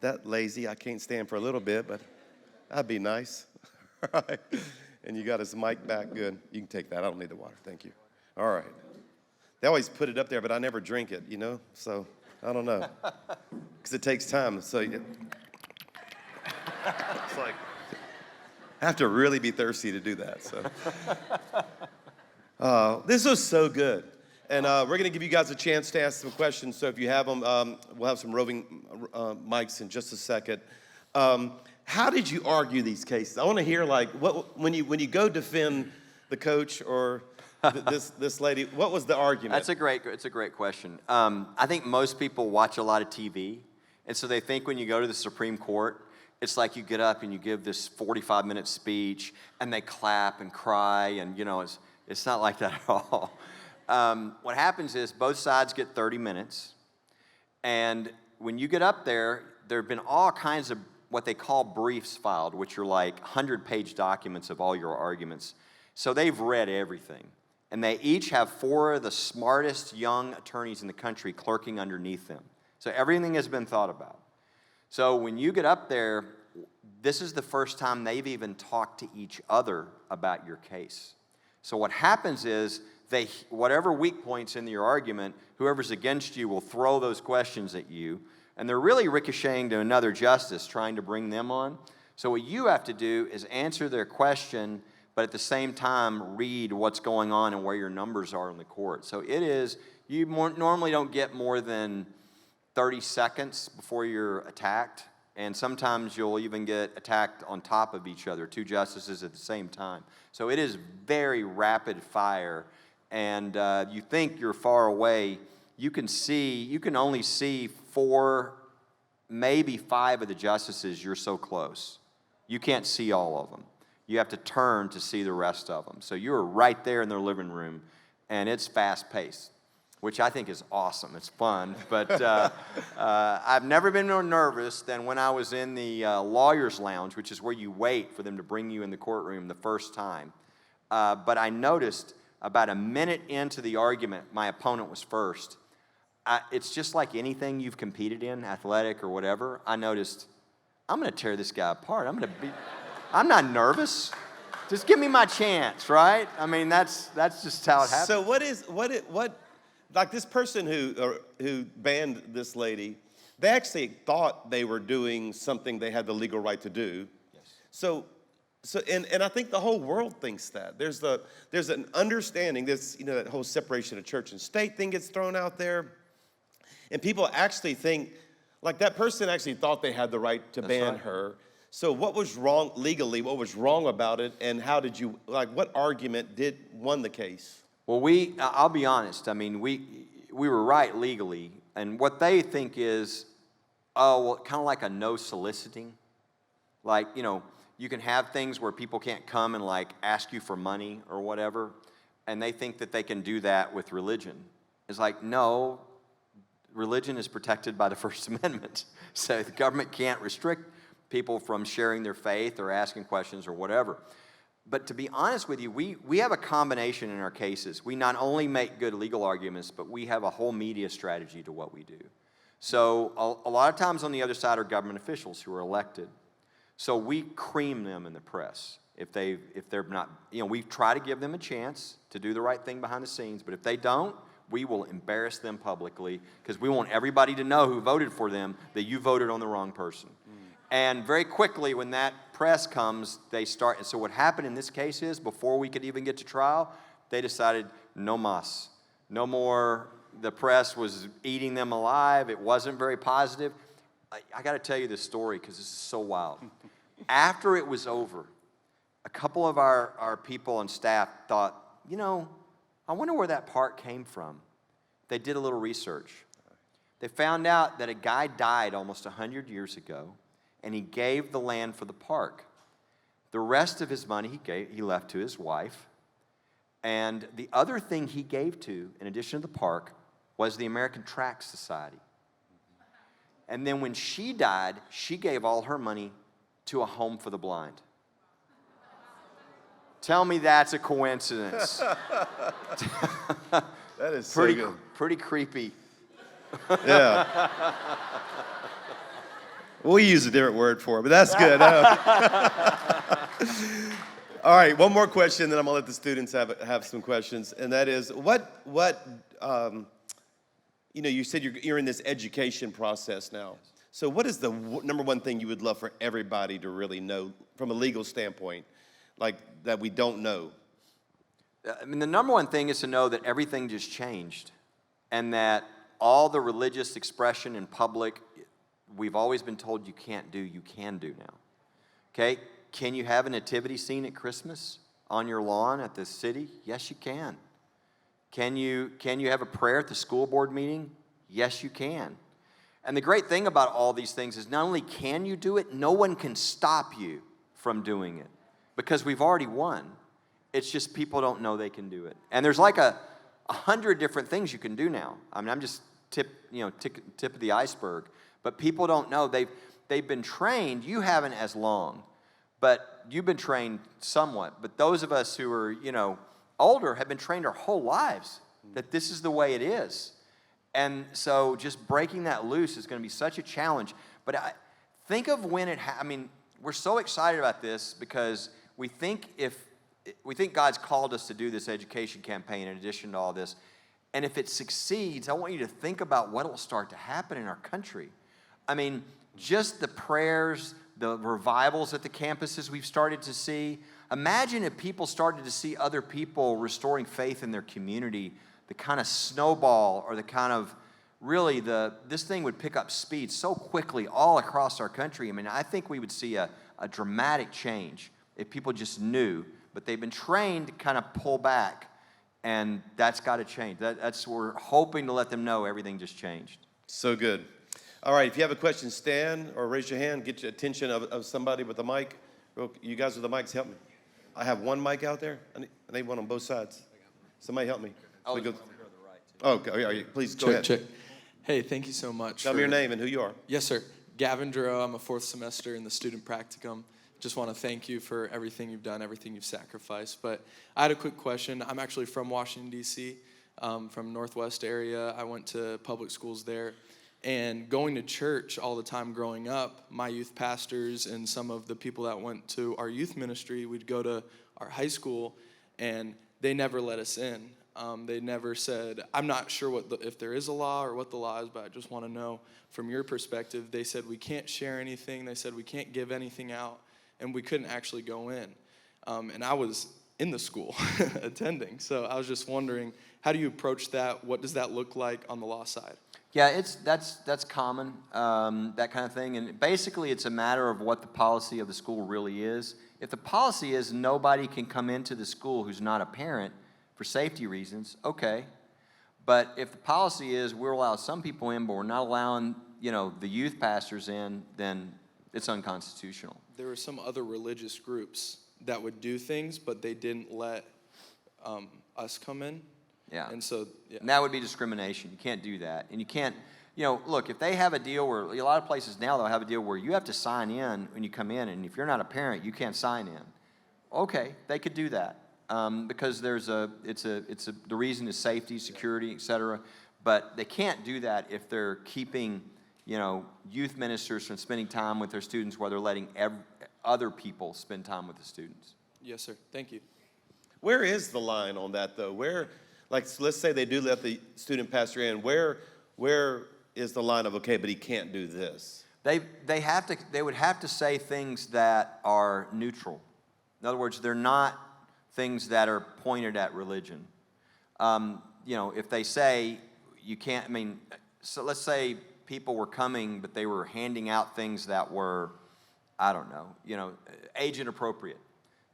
that lazy. I can't stand for a little bit, but that'd be nice. All right. And you got his mic back. Good. You can take that. I don't need the water. Thank you. All right. They always put it up there, but I never drink it, So I don't know. Because it takes time. So it's like, I have to really be thirsty to do that. So. This was so good. And we're going to give you guys a chance to ask some questions. So if you have them, we'll have some roving mics in just a second. How did you argue these cases? I want to hear, like, when you go defend the coach or this lady, what was the argument? It's a great question. I think most people watch a lot of TV, and so they think when you go to the Supreme Court, it's like you get up and you give this 45-minute speech, and they clap and cry, and it's not like that at all. What happens is both sides get 30 minutes, and when you get up there have been all kinds of what they call briefs filed, which are like 100-page documents of all your arguments. So they've read everything, and they each have 4 of the smartest young attorneys in the country clerking underneath them. So everything has been thought about. So when you get up there, this is the first time they've even talked to each other about your case. So what happens is whatever weak points in your argument, whoever's against you will throw those questions at you, and they're really ricocheting to another justice trying to bring them on. So what you have to do is answer their question, but at the same time read what's going on and where your numbers are in the court. So you normally don't get more than 30 seconds before you're attacked, and sometimes you'll even get attacked on top of each other, 2 justices at the same time. So it is very rapid fire. And you think you're far away, you can only see 4, maybe 5 of the justices. You're so close. You can't see all of them. You have to turn to see the rest of them. So you're right there in their living room, and it's fast-paced, which I think is awesome. It's fun. But I've never been more nervous than when I was in the lawyer's lounge, which is where you wait for them to bring you in the courtroom the first time. But I noticed about a minute into the argument, my opponent was first. It's just like anything you've competed in, athletic or whatever. I noticed, I'm going to tear this guy apart. I'm not nervous. Just give me my chance, right? I mean, that's just how it happens. So what like this person who banned this lady, they actually thought they were doing something they had the legal right to do. Yes. So and I think the whole world thinks that. There's an understanding, that whole separation of church and state thing gets thrown out there. And people actually think, like that person actually thought they had the right to ban her. So what was wrong legally? What was wrong about it? And how did you, what argument won the case? Well, I'll be honest. I mean, we were right legally. And what they think is, kind of like a no soliciting. Like, you can have things where people can't come and ask you for money or whatever, and they think that they can do that with religion. It's like, no, religion is protected by the First Amendment. So the government can't restrict people from sharing their faith or asking questions or whatever. But to be honest with you, we have a combination in our cases. We not only make good legal arguments, but we have a whole media strategy to what we do. So a lot of times on the other side are government officials who are elected. So we cream them in the press if they're not, we try to give them a chance to do the right thing behind the scenes, but if they don't, we will embarrass them publicly because we want everybody to know who voted for them that you voted on the wrong person. And very quickly when that press comes, they start, and so what happened in this case is before we could even get to trial, they decided no mas, no more. The press was eating them alive. It wasn't very positive. I got to tell you this story because this is so wild. After it was over, a couple of our people and staff thought, I wonder where that park came from. They did a little research. They found out that a guy died almost 100 years ago, and he gave the land for the park. The rest of his money he left to his wife, and the other thing he gave to, in addition to the park, was the American Tract Society. And then when she died, she gave all her money to a home for the blind. Tell me that's a coincidence. That is so good. Pretty creepy. Yeah. We'll use a different word for it, but that's good. All right, one more question, then I'm gonna let the students have some questions, and that is, you said you're in this education process now. So what is the number one thing you would love for everybody to really know from a legal standpoint, like that we don't know? I mean, the number one thing is to know that everything just changed and that all the religious expression in public, we've always been told you can't do, you can do now. Okay? Can you have a nativity scene at Christmas on your lawn at the city? Yes, you can. Can you have a prayer at the school board meeting? Yes, you can. And the great thing about all these things is not only can you do it, no one can stop you from doing it because we've already won. It's just people don't know they can do it. And there's like 100 different things you can do now. I mean, I'm just tip of the iceberg. But people don't know. They've been trained. You haven't as long, but you've been trained somewhat. But those of us who are, older have been trained our whole lives that this is the way it is. And so just breaking that loose is going to be such a challenge. But think of when we're so excited about this because we think God's called us to do this education campaign in addition to all this. And if it succeeds, I want you to think about what will start to happen in our country. I mean, just the prayers, the revivals at the campuses we've started to see. Imagine if people started to see other people restoring faith in their community, the kind of snowball or the kind of really this thing would pick up speed so quickly all across our country. I mean, I think we would see a dramatic change if people just knew, but they've been trained to kind of pull back, and that's got to change. We're hoping to let them know everything just changed. So good. All right, if you have a question, stand or raise your hand. Get your attention of somebody with a mic. You guys with the mics, help me. I have one mic out there. I need one on both sides. Somebody help me. Okay, please go ahead. Check. Hey, thank you so much. Tell me your name and who you are. Yes, sir. Gavin Duro. I'm a fourth semester in the student practicum. Just want to thank you for everything you've done, everything you've sacrificed. But I had a quick question. I'm actually from Washington, D.C., from Northwest area. I went to public schools there. And going to church all the time growing up, my youth pastors and some of the people that went to our youth ministry, we'd go to our high school, and they never let us in. They never said, I'm not sure if there is a law or what the law is, but I just want to know from your perspective. They said we can't share anything. They said we can't give anything out, and we couldn't actually go in. And I was in the school attending, so I was just wondering, how do you approach that? What does that look like on the law side? Yeah, that's common, that kind of thing. And basically, it's a matter of what the policy of the school really is. If the policy is nobody can come into the school who's not a parent for safety reasons, okay. But if the policy is we'll allow some people in, but we're not allowing, the youth pastors in, then it's unconstitutional. There were some other religious groups that would do things, but they didn't let us come in. Yeah. And so, yeah. And that would be discrimination. You can't do that. And you can't, look, if they have a deal where, a lot of places now they'll have a deal where you have to sign in when you come in, and if you're not a parent, you can't sign in. Okay, they could do that because the reason is safety, security, etc. But they can't do that if they're keeping, youth ministers from spending time with their students while they're letting other people spend time with the students. Yes, sir. Thank you. Where is the line on that, though? Let's say they do let the student pastor in. Where is the line of, okay, but he can't do this? They would have to say things that are neutral. In other words, they're not things that are pointed at religion. If they say you can't, so let's say people were coming, but they were handing out things that were, age inappropriate.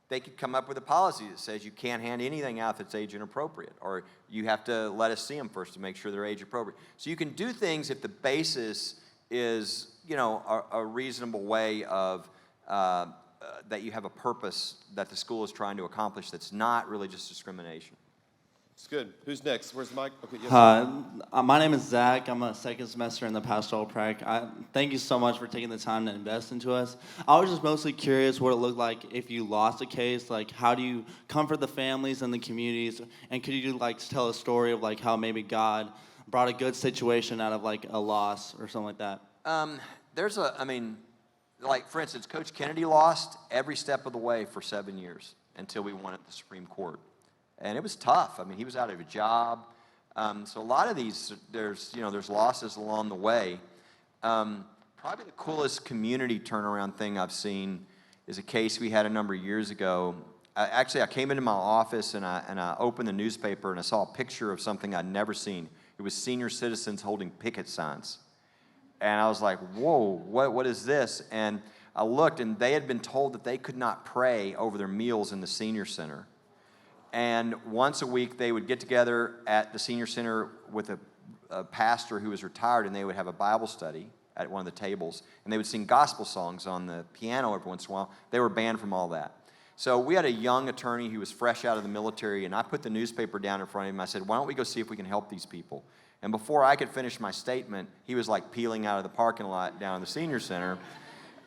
They could come up with a policy that says you can't hand anything out that's age inappropriate, or you have to let us see them first to make sure they're age appropriate. So you can do things if the basis is, a reasonable way of that you have a purpose that the school is trying to accomplish that's not religious discrimination. It's good. Who's next? Where's Mike? Okay, yes. My name is Zach. I'm a second semester in the pastoral prac. Thank you so much for taking the time to invest into us. I was just mostly curious what it looked like if you lost a case. Like, how do you comfort the families and the communities? And could you tell a story of how maybe God brought a good situation out of a loss or something like that? For instance, Coach Kennedy lost every step of the way for 7 years until we won at the Supreme Court. And it was tough. He was out of a job. So a lot of these, there's losses along the way. Probably the coolest community turnaround thing I've seen is a case we had a number of years ago. I came into my office and I opened the newspaper and I saw a picture of something I'd never seen. It was senior citizens holding picket signs. And I was like, whoa, what is this? And I looked, and they had been told that they could not pray over their meals in the senior center. And once a week, they would get together at the senior center with a pastor who was retired, and they would have a Bible study at one of the tables, and they would sing gospel songs on the piano every once in a while. They were banned from all that. So we had a young attorney who was fresh out of the military, and I put the newspaper down in front of him. I said, why don't we go see if we can help these people? And before I could finish my statement, he was like peeling out of the parking lot down in the senior center.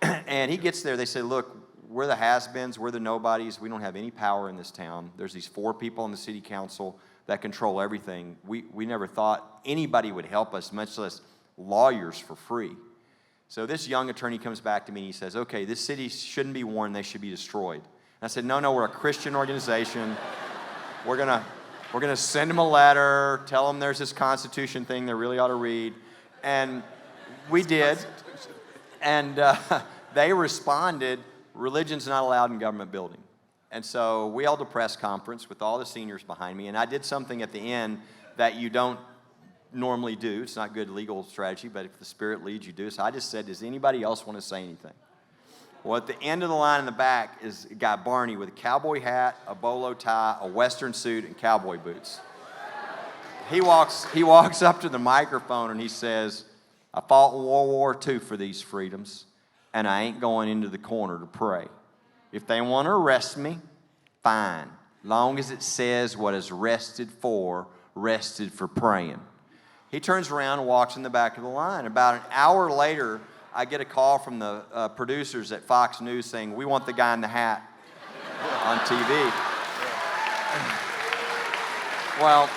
And he gets there, they say, look, we're the has-beens, we're the nobodies, we don't have any power in this town. There's these 4 people on the city council that control everything. We never thought anybody would help us, much less lawyers for free. So this young attorney comes back to me and he says, okay, this city shouldn't be warned, they should be destroyed. And I said, no, we're a Christian organization. We're gonna send them a letter, tell them there's this Constitution thing they really ought to read. And we did. And they responded, religion's not allowed in government building. And so we held a press conference with all the seniors behind me, and I did something at the end that you don't normally do. It's not good legal strategy, but if the Spirit leads you, do. So I just said, does anybody else want to say anything? Well, at the end of the line in the back is a guy, Barney, with a cowboy hat, a bolo tie, a western suit, and cowboy boots. He walks up to the microphone and he says, I fought in World War II for these freedoms, and I ain't going into the corner to pray. If they want to arrest me, fine. Long as it says what is rested for praying. He turns around and walks in the back of the line. About an hour later, I get a call from the producers at Fox News saying, we want the guy in the hat on TV. Well,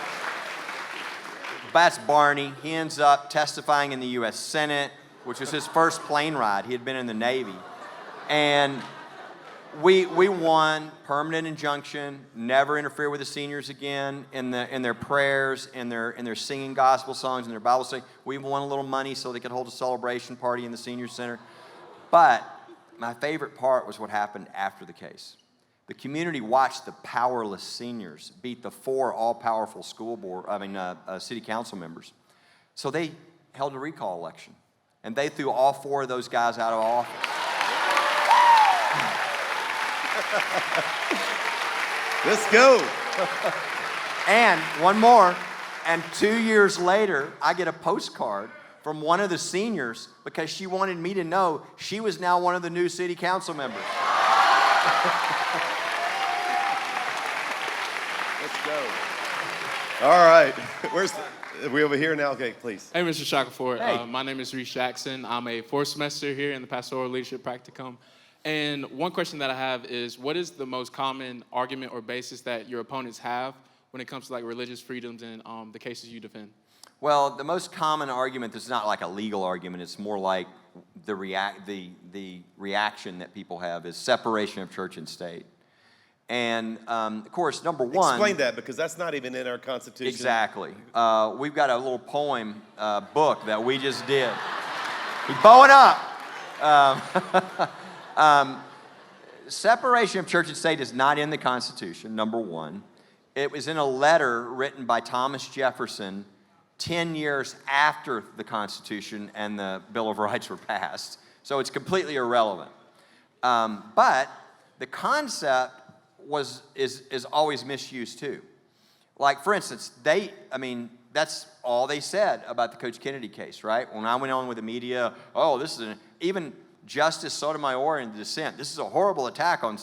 that's Barney. He ends up testifying in the U.S. Senate, which was his first plane ride. He had been in the Navy. And we won permanent injunction, never interfere with the seniors again in their prayers, in their singing gospel songs, in their Bible study. We won a little money so they could hold a celebration party in the senior center. But my favorite part was what happened after the case. The community watched the powerless seniors beat the 4 all-powerful city council members. So they held a recall election, and they threw all 4 of those guys out of office. Let's go. And one more, and 2 years later, I get a postcard from one of the seniors because she wanted me to know she was now one of the new city council members. Let's go. All right. Are we over here now? Okay, please. Hey, Mr. Shackleford. Hey. My name is Reese Jackson. I'm a 4th semester here in the Pastoral Leadership Practicum. And one question that I have is, what is the most common argument or basis that your opponents have when it comes to like religious freedoms and the cases you defend? Well, the most common argument is not like a legal argument. It's more like the reaction that people have is separation of church and state. And, of course, number one... Explain that, because that's not even in our Constitution. Exactly. We've got a little poem book that we just did. We bow it up. Separation of church and state is not in the Constitution, number one. It was in a letter written by Thomas Jefferson 10 years after the Constitution and the Bill of Rights were passed. So it's completely irrelevant. But the concept is always misused too. Like, for instance, that's all they said about the Coach Kennedy case, right? When I went on with the media, even Justice Sotomayor in the dissent, this is a horrible attack on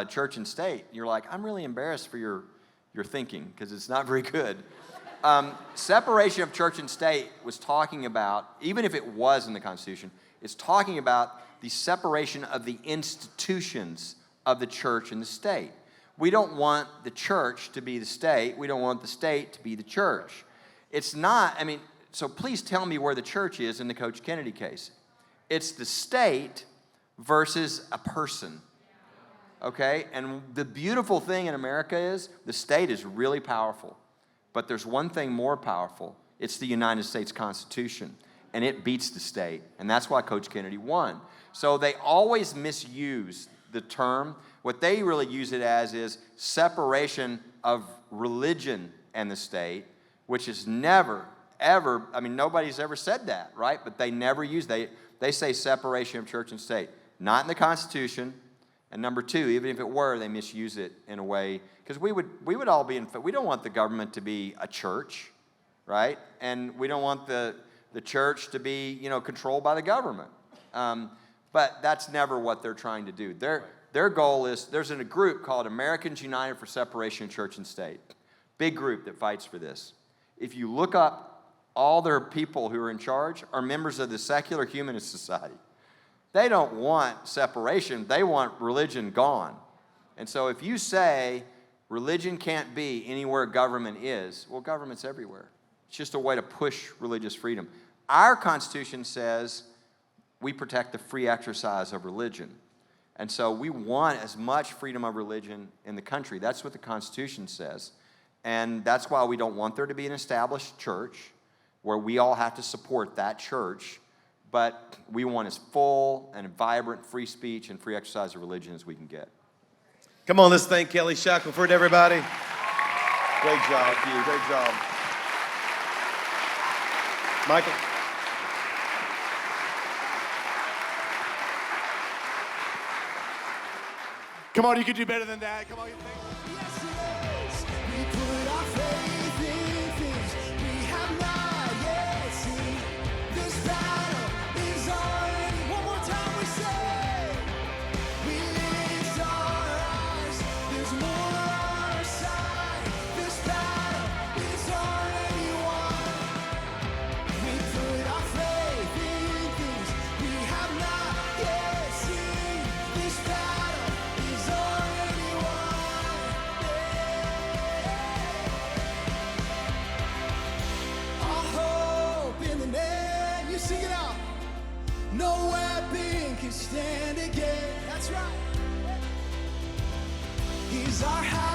church and state. You're like, I'm really embarrassed for your thinking, because it's not very good. Separation of church and state was talking about, even if it was in the Constitution, it's talking about the separation of the institutions of the church and the state. We don't want the church to be the state. We don't want the state to be the church. It's not, so please tell me where the church is in the Coach Kennedy case. It's the state versus a person, okay? And the beautiful thing in America is the state is really powerful. But there's one thing more powerful. It's the United States Constitution, and it beats the state. And that's why Coach Kennedy won. So they always misuse the term, What they really use it as is separation of religion and the state, which is never, ever, I mean, nobody's ever said that, right? But they never use, they say separation of church and state. Not in the Constitution. And number two, even if it were, they misuse it in a way, because we would all be we don't want the government to be a church, right? And we don't want the church to be, controlled by the government. But that's never what they're trying to do. Their goal is, there's a group called Americans United for Separation of Church and State. Big group that fights for this. If you look up, all their people who are in charge are members of the Secular Humanist Society. They don't want separation. They want religion gone. And so if you say religion can't be anywhere government is, well, government's everywhere. It's just a way to push religious freedom. Our Constitution says we protect the free exercise of religion. And so we want as much freedom of religion in the country. That's what the Constitution says. And that's why we don't want there to be an established church where we all have to support that church. But we want as full and vibrant free speech and free exercise of religion as we can get. Come on, let's thank Kelly Shackelford, everybody. Great job. Thank you. Great job. Michael. Come on, you can do better than that. Come on. Sing it out. No weapon can stand again. That's right. He's our house.